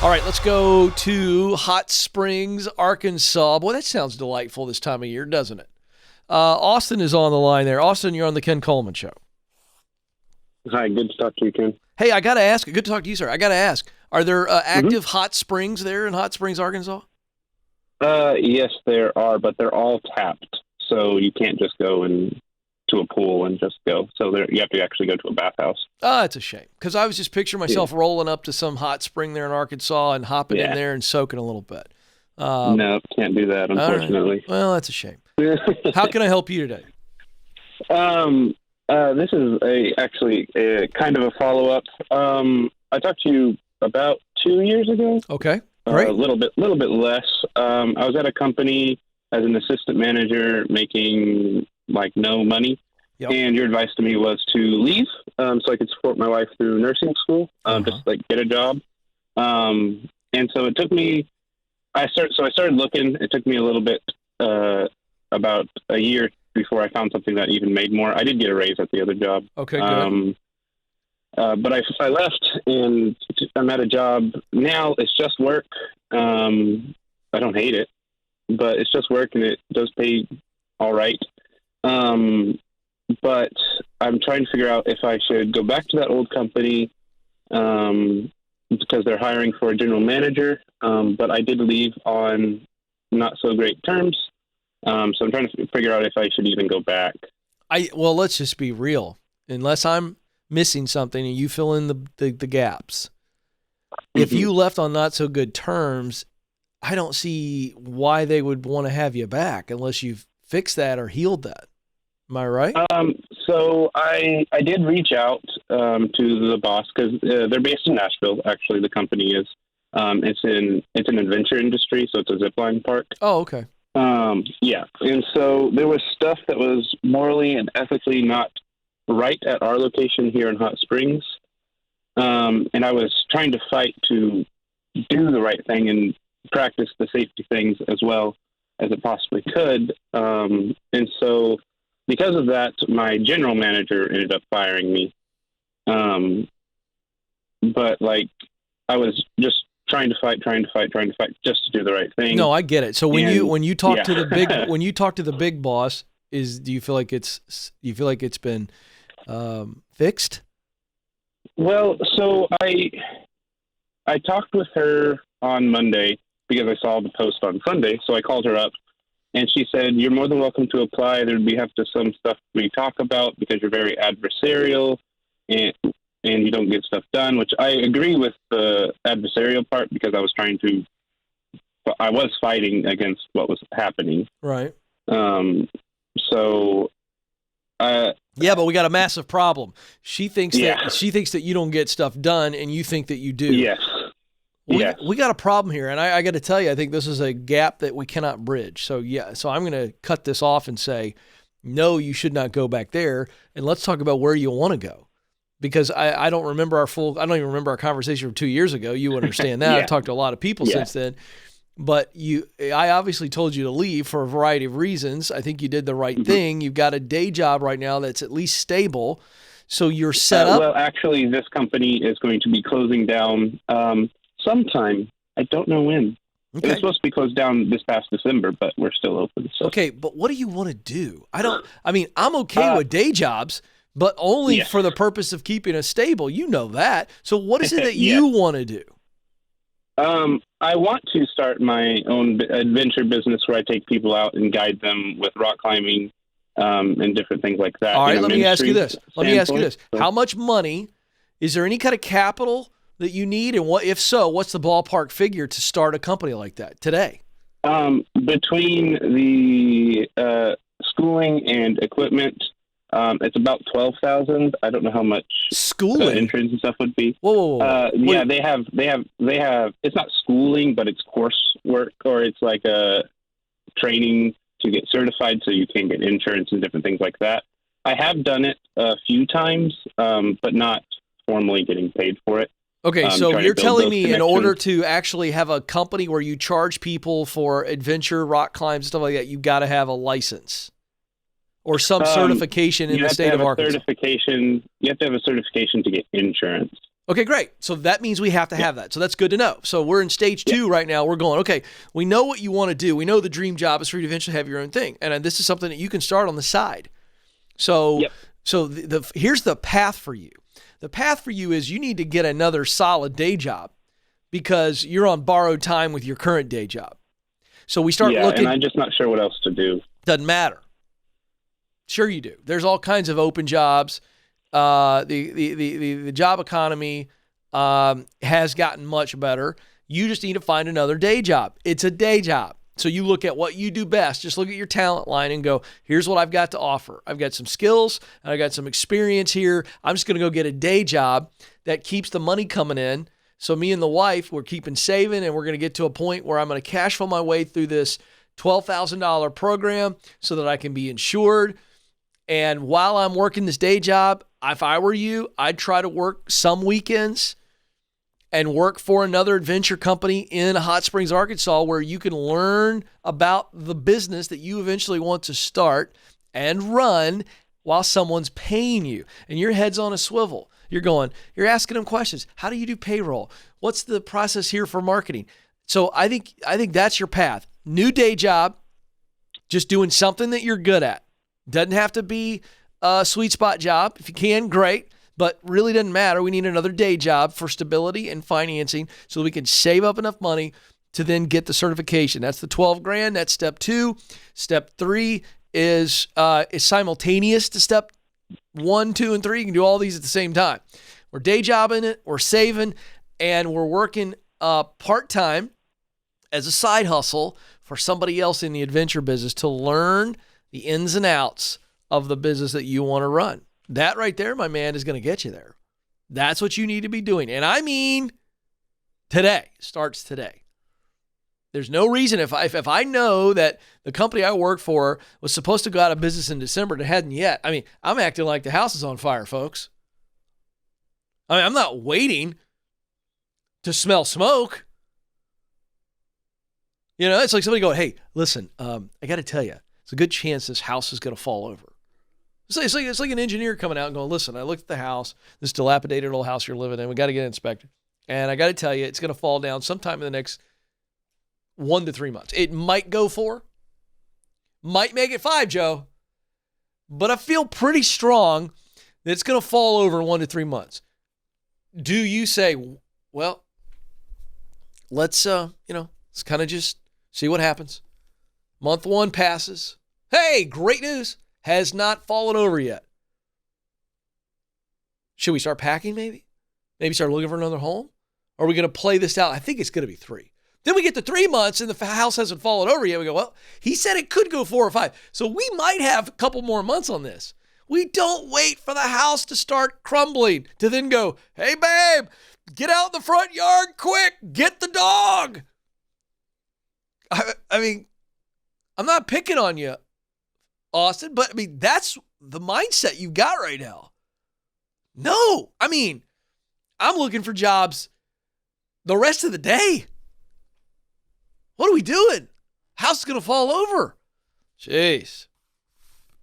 All right, let's go to Hot Springs, Arkansas. Boy, that sounds delightful this time of year, doesn't it? Austin is on the line there. Austin, you're on the Ken Coleman Show. Hi, good to talk to you, Ken. Hey, I got to ask. Good to talk to you, sir. I got to ask. Are there active hot springs there in Hot Springs, Arkansas? Yes, there are, but they're all tapped, so you can't just go to a pool and just go. So you have to actually go to a bathhouse. Oh, it's a shame because I was just picturing myself rolling up to some hot spring there in Arkansas and hopping in there and soaking a little bit. No, can't do that, unfortunately. Right. Well, that's a shame. How can I help you today? This is actually a kind of a follow-up. I talked to you about 2 years ago. Okay, great. A little bit less. I was at a company as an assistant manager making no money. Yep. And your advice to me was to leave so I could support my wife through nursing school, just get a job. And so it took me, I started looking. It took me a little bit, about a year before I found something that even made more. I did get a raise at the other job. Okay, good. But I left and I'm at a job now. It's just work. I don't hate it, but it's just work and it does pay all right. But I'm trying to figure out if I should go back to that old company, because they're hiring for a general manager. But I did leave on not so great terms. So I'm trying to figure out if I should even go back. Well, let's just be real. Unless I'm missing something and you fill in the gaps. If you left on not so good terms, I don't see why they would want to have you back unless you've fixed that or healed that. Am I right? So I did reach out to the boss because they're based in Nashville. Actually, the company is. It's an adventure industry, so it's a zipline park. Oh, okay. Yeah, and so there was stuff that was morally and ethically not right at our location here in Hot Springs, and I was trying to fight to do the right thing and practice the safety things as well as it possibly could. And so because of that, my general manager ended up firing me. But I was just trying to fight just to do the right thing. No, I get it. So when you talk to the big boss, do you feel like it's been fixed? Well, so I talked with her on Monday because I saw the post on Sunday. So I called her up and she said, "You're more than welcome to apply. There'd be some stuff we talk about because you're very adversarial and you don't get stuff done," which I agree with the adversarial part because I was fighting against what was happening. Right. Yeah, but we got a massive problem. She thinks that you don't get stuff done and you think that you do. Yes. We got a problem here, and I got to tell you, I think this is a gap that we cannot bridge. So I'm going to cut this off and say, no, you should not go back there, and let's talk about where you want to go. Because I don't remember I don't even remember our conversation from 2 years ago. You understand that. I've talked to a lot of people since then. But I obviously told you to leave for a variety of reasons. I think you did the right thing. You've got a day job right now that's at least stable. So you're set up. Well, actually, this company is going to be closing down sometime. I don't know when. Okay. It was supposed to be closed down this past December, but we're still open. So. Okay, but what do you want to do? I'm okay with day jobs, but only for the purpose of keeping us stable. You know that. So what is it that you want to do? I want to start my own adventure business where I take people out and guide them with rock climbing and different things like that. All right, let me ask you this. How much money, is there any kind of capital that you need? And if so, what's the ballpark figure to start a company like that today? Between the schooling and equipment, it's about $12,000. I don't know how much schooling insurance and stuff would be. Whoa. Yeah, they have. It's not schooling, but it's coursework, or it's like a training to get certified, so you can get insurance and different things like that. I have done it a few times, but not formally getting paid for it. Okay, so you're telling me in order to actually have a company where you charge people for adventure, rock climbs, stuff like that, you've got to have a license or some certification in the state of Arkansas. You have to have a certification to get insurance. Okay, great. So that means we have to have that. So that's good to know. So we're in stage 2 right now. We're going, okay, we know what you want to do. We know the dream job is for you to eventually have your own thing. And this is something that you can start on the side. So, here's the path for you. The path for you is you need to get another solid day job because you're on borrowed time with your current day job. So we start looking. And I'm just not sure what else to do. Doesn't matter. Sure you do. There's all kinds of open jobs. The job economy has gotten much better. You just need to find another day job. It's a day job. So you look at what you do best. Just look at your talent line and go, here's what I've got to offer. I've got some skills and I've got some experience here. I'm just going to go get a day job that keeps the money coming in. So me and the wife, we're keeping saving and we're going to get to a point where I'm going to cash flow my way through this $12,000 program so that I can be insured. And while I'm working this day job, if I were you, I'd try to work some weekends and work for another adventure company in Hot Springs, Arkansas, where you can learn about the business that you eventually want to start and run while someone's paying you. And your head's on a swivel. You're asking them questions. How do you do payroll? What's the process here for marketing? So I think that's your path. New day job, just doing something that you're good at. Doesn't have to be a sweet spot job. If you can, great. But really doesn't matter. We need another day job for stability and financing so that we can save up enough money to then get the certification. That's the $12,000. That's step 2. Step 3 is simultaneous to step 1, 2, and 3. You can do all these at the same time. We're day jobbing it, we're saving, and we're working part-time as a side hustle for somebody else in the adventure business to learn the ins and outs of the business that you want to run. That right there, my man, is going to get you there. That's what you need to be doing. And I mean, today. Starts today. There's no reason if I know that the company I work for was supposed to go out of business in December and it hadn't yet. I mean, I'm acting like the house is on fire, folks. I mean, I'm not waiting to smell smoke. You know, it's like somebody going, hey, listen, I got to tell you, it's a good chance this house is going to fall over. It's like an engineer coming out and going, listen, I looked at the house, this dilapidated old house you're living in. We got to get it inspected. And I got to tell you, it's going to fall down sometime in the next 1 to 3 months. It might go 4, might make it 5, Joe. But I feel pretty strong that it's going to fall over in 1 to 3 months. Do you say, well, let's kind of just see what happens. Month 1 passes. Hey, great news. Has not fallen over yet. Should we start packing maybe? Maybe start looking for another home? Or are we going to play this out? I think it's going to be 3. Then we get to 3 months and the house hasn't fallen over yet. We go, well, he said it could go 4 or 5. So we might have a couple more months on this. We don't wait for the house to start crumbling to then go, hey, babe, get out in the front yard quick. Get the dog. I mean, I'm not picking on you, Austin, but I mean, that's the mindset you got right now. No, I mean, I'm looking for jobs the rest of the day. What are we doing? House is going to fall over. Jeez.